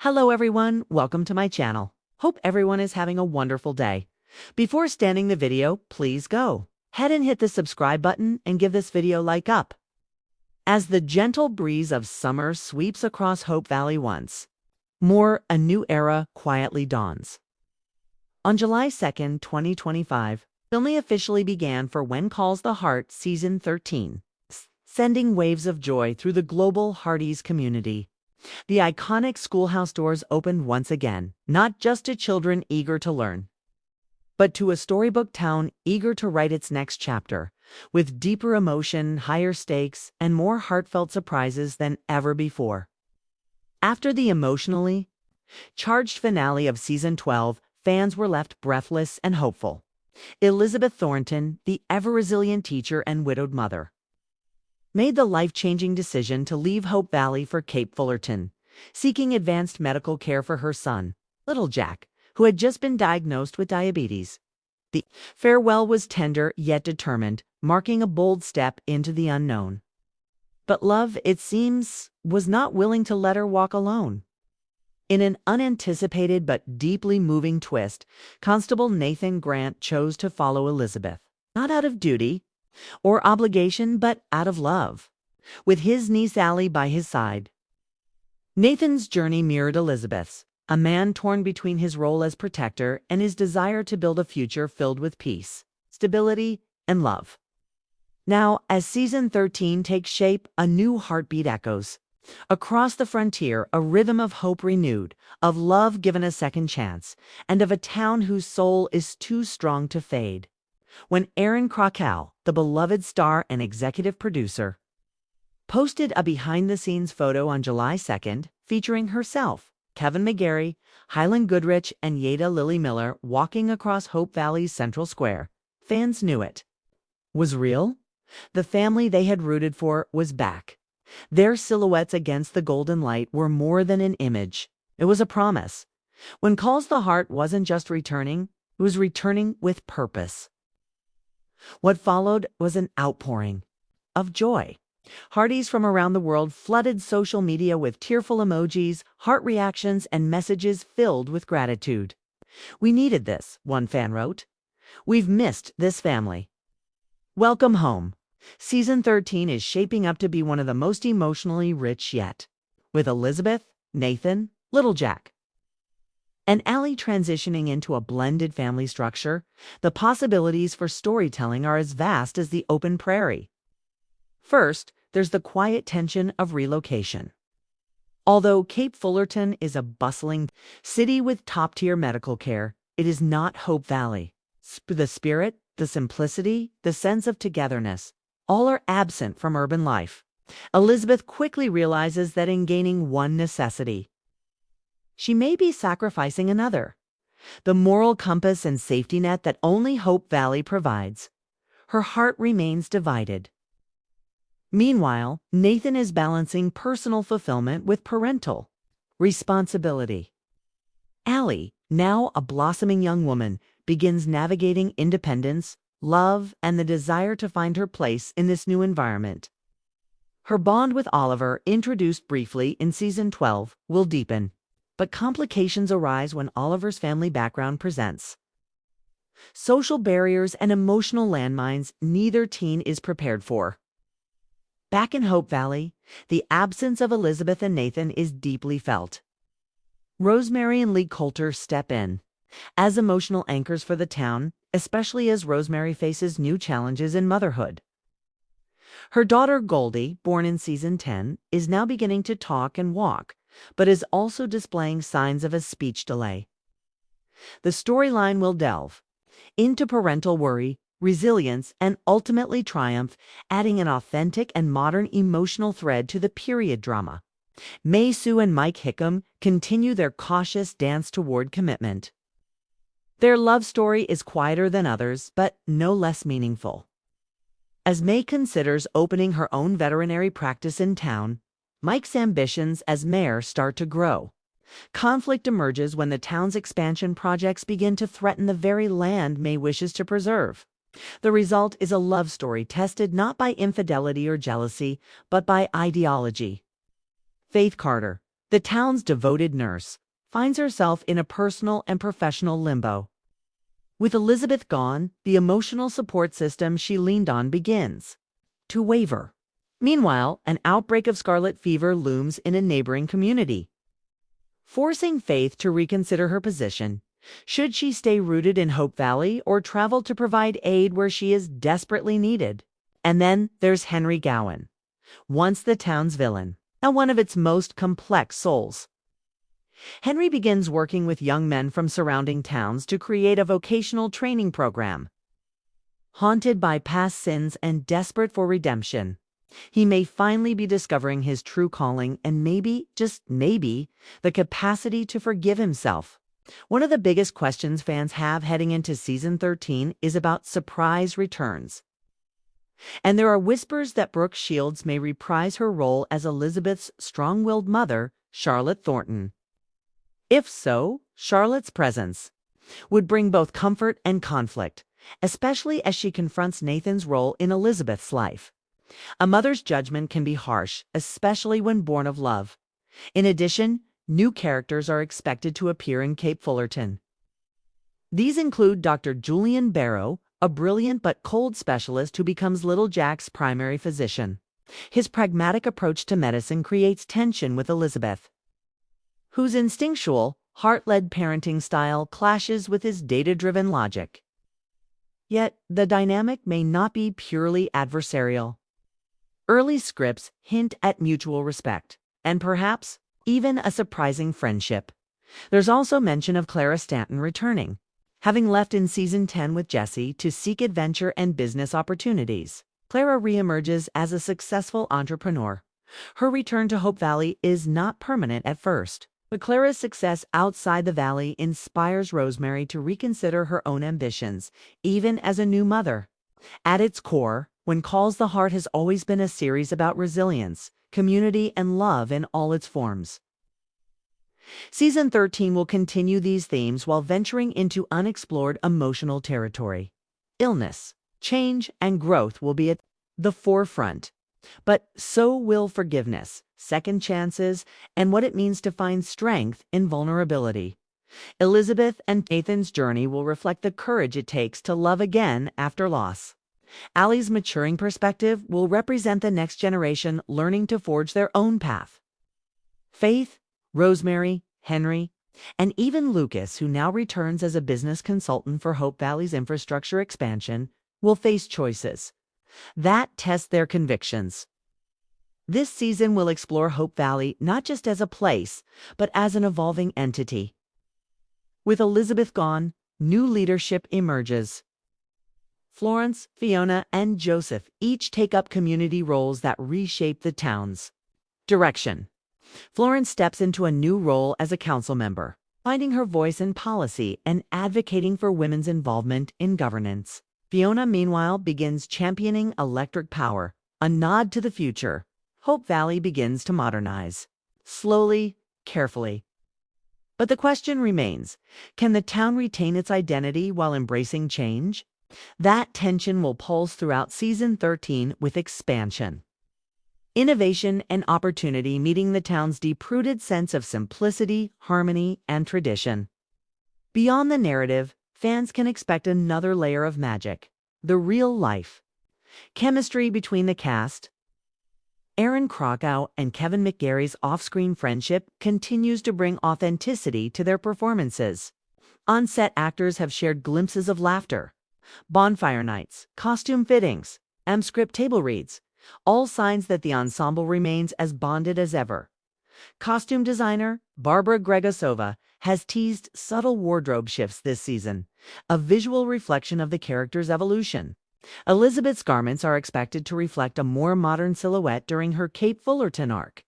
Hello everyone, welcome to my channel. Hope everyone is having a wonderful day. Before starting the video, please go ahead and hit the subscribe button and give this video a like up. As the gentle breeze of summer sweeps across Hope Valley once more, a new era quietly dawns. On July 2nd, 2025, filming officially began for When Calls the Heart Season 13, sending waves of joy through the global Hearties community. The iconic schoolhouse doors opened once again, not just to children eager to learn, but to a storybook town eager to write its next chapter, with deeper emotion, higher stakes, and more heartfelt surprises than ever before. After the emotionally charged finale of Season 12, fans were left breathless and hopeful. Elizabeth Thornton, the ever-resilient teacher and widowed mother, made the life-changing decision to leave Hope Valley for Cape Fullerton, seeking advanced medical care for her son, little Jack, who had just been diagnosed with diabetes. The farewell was tender yet determined, marking a bold step into the unknown. But love, it seems, was not willing to let her walk alone. In an unanticipated but deeply moving twist, Constable Nathan Grant chose to follow Elizabeth, not out of duty or obligation, but out of love, with his niece Allie by his side. Nathan's journey mirrored Elizabeth's, a man torn between his role as protector and his desire to build a future filled with peace, stability, and love. Now, as Season 13 takes shape, a new heartbeat echoes. Across the frontier, a rhythm of hope renewed, of love given a second chance, and of a town whose soul is too strong to fade. When Erin Krakow, the beloved star and executive producer, posted a behind-the-scenes photo on July 2nd featuring herself, Kevin McGarry, Highland Goodrich, and Yada Lily Miller walking across Hope Valley's Central Square, fans knew it was real. The family they had rooted for was back. Their silhouettes against the golden light were more than an image. It was a promise. When Calls the Heart wasn't just returning, it was returning with purpose. What followed was an outpouring of joy. Hearties from around the world flooded social media with tearful emojis, heart reactions, and messages filled with gratitude. "We needed this," one fan wrote. "We've missed this family. Welcome home." Season 13 is shaping up to be one of the most emotionally rich yet, with Elizabeth, Nathan, little Jack, and Allie transitioning into a blended family structure. The possibilities for storytelling are as vast as the open prairie. First, there's the quiet tension of relocation. Although Cape Fullerton is a bustling city with top-tier medical care, it is not Hope Valley. The spirit, the simplicity, the sense of togetherness, all are absent from urban life. Elizabeth quickly realizes that in gaining one necessity, she may be sacrificing another, the moral compass and safety net that only Hope Valley provides. Her heart remains divided. Meanwhile, Nathan is balancing personal fulfillment with parental responsibility. Allie, now a blossoming young woman, begins navigating independence, love, and the desire to find her place in this new environment. Her bond with Oliver, introduced briefly in Season 12, will deepen, but complications arise when Oliver's family background presents social barriers and emotional landmines neither teen is prepared for. Back in Hope Valley, the absence of Elizabeth and Nathan is deeply felt. Rosemary and Allie Coulter step in as emotional anchors for the town, especially as Rosemary faces new challenges in motherhood. Her daughter Goldie, born in Season 10, is now beginning to talk and walk, but is also displaying signs of a speech delay. The storyline will delve into parental worry, resilience, and ultimately triumph, adding an authentic and modern emotional thread to the period drama. May Sue and Mike Hickam continue their cautious dance toward commitment. Their love story is quieter than others, but no less meaningful. As May considers opening her own veterinary practice in town, Mike's ambitions as mayor start to grow. Conflict emerges when the town's expansion projects begin to threaten the very land May wishes to preserve. The result is a love story tested not by infidelity or jealousy, but by ideology. Faith Carter, The town's devoted nurse finds herself in a personal and professional limbo. With Elizabeth gone, the emotional support system she leaned on begins to waver. Meanwhile, an outbreak of scarlet fever looms in a neighboring community, forcing Faith to reconsider her position. Should she stay rooted in Hope Valley or travel to provide aid where she is desperately needed? And then there's Henry Gowan, once the town's villain, now one of its most complex souls. Henry begins working with young men from surrounding towns to create a vocational training program. Haunted by past sins and desperate for redemption, he may finally be discovering his true calling and maybe, just maybe, the capacity to forgive himself. One of the biggest questions fans have heading into season 13 is about surprise returns. And there are whispers that Brooke Shields may reprise her role as Elizabeth's strong-willed mother, Charlotte Thornton. If so, Charlotte's presence would bring both comfort and conflict, especially as she confronts Nathan's role in Elizabeth's life. A mother's judgment can be harsh, especially when born of love. In addition, new characters are expected to appear in Cape Fullerton. These include Dr. Julian Barrow, a brilliant but cold specialist who becomes Little Jack's primary physician. His pragmatic approach to medicine creates tension with Elizabeth, whose instinctual, heart-led parenting style clashes with his data-driven logic. Yet, the dynamic may not be purely adversarial. Early scripts hint at mutual respect, and perhaps even a surprising friendship. There's also mention of Clara Stanton returning, having left in season 10 with Jesse to seek adventure and business opportunities. Clara reemerges as a successful entrepreneur. Her return to Hope Valley is not permanent at first, but Clara's success outside the valley inspires Rosemary to reconsider her own ambitions, even as a new mother. At its core, When Calls the Heart has always been a series about resilience, community, and love in all its forms. Season 13 will continue these themes while venturing into unexplored emotional territory. Illness, change, and growth will be at the forefront, but so will forgiveness, second chances, and what it means to find strength in vulnerability. Elizabeth and Nathan's journey will reflect the courage it takes to love again after loss. Allie's maturing perspective will represent the next generation learning to forge their own path. Faith, Rosemary, Henry, and even Lucas, who now returns as a business consultant for Hope Valley's infrastructure expansion, will face choices that test their convictions. This season will explore Hope Valley not just as a place, but as an evolving entity. With Elizabeth gone, new leadership emerges. Florence, Fiona, and Joseph each take up community roles that reshape the town's direction. Florence steps into a new role as a council member, finding her voice in policy and advocating for women's involvement in governance. Fiona, meanwhile, begins championing electric power, a nod to the future. Hope Valley begins to modernize, slowly, carefully. But the question remains, can the town retain its identity while embracing change? That tension will pulse throughout season 13 with expansion. Innovation and opportunity meeting the town's deep-rooted sense of simplicity, harmony, and tradition. Beyond the narrative, fans can expect another layer of magic, the real life chemistry between the cast. Erin Krakow and Kevin McGarry's off-screen friendship continues to bring authenticity to their performances. On-set actors have shared glimpses of laughter, bonfire nights, costume fittings, and script table reads, all signs that the ensemble remains as bonded as ever. Costume designer Barbara Gregosova has teased subtle wardrobe shifts this season, a visual reflection of the character's evolution. Elizabeth's garments are expected to reflect a more modern silhouette during her Cape Fullerton arc,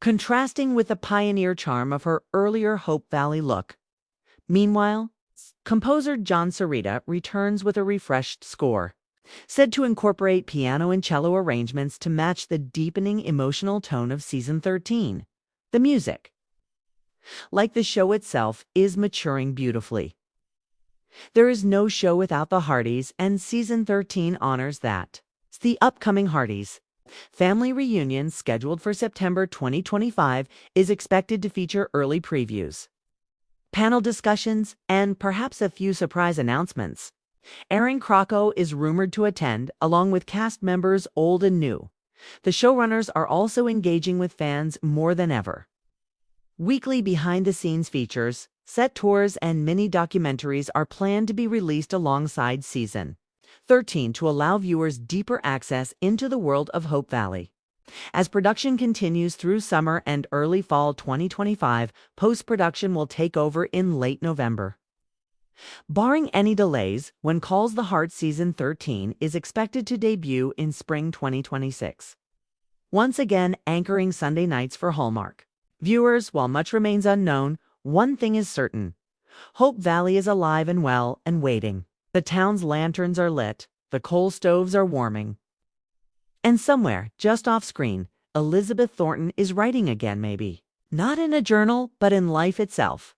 contrasting with the pioneer charm of her earlier Hope Valley look. Meanwhile, composer John Sarita returns with a refreshed score, said to incorporate piano and cello arrangements to match the deepening emotional tone of season 13. The music, like the show itself, is maturing beautifully. There is no show without the Hardys, and season 13 honors that. The upcoming Hardys Family Reunion, scheduled for September 2025, is expected to feature early previews, panel discussions, and perhaps a few surprise announcements. Erin Krakow is rumored to attend, along with cast members old and new. The showrunners are also engaging with fans more than ever. Weekly behind-the-scenes features, set tours, and mini-documentaries are planned to be released alongside Season 13 to allow viewers deeper access into the world of Hope Valley. As production continues through summer and early fall 2025, post-production will take over in late November. Barring any delays, When Calls the Heart Season 13 is expected to debut in spring 2026. Once again anchoring Sunday nights for Hallmark. Viewers, while much remains unknown, one thing is certain. Hope Valley is alive and well and waiting. The town's lanterns are lit, the coal stoves are warming. And somewhere, just off screen, Elizabeth Thornton is writing again maybe. Not in a journal, but in life itself.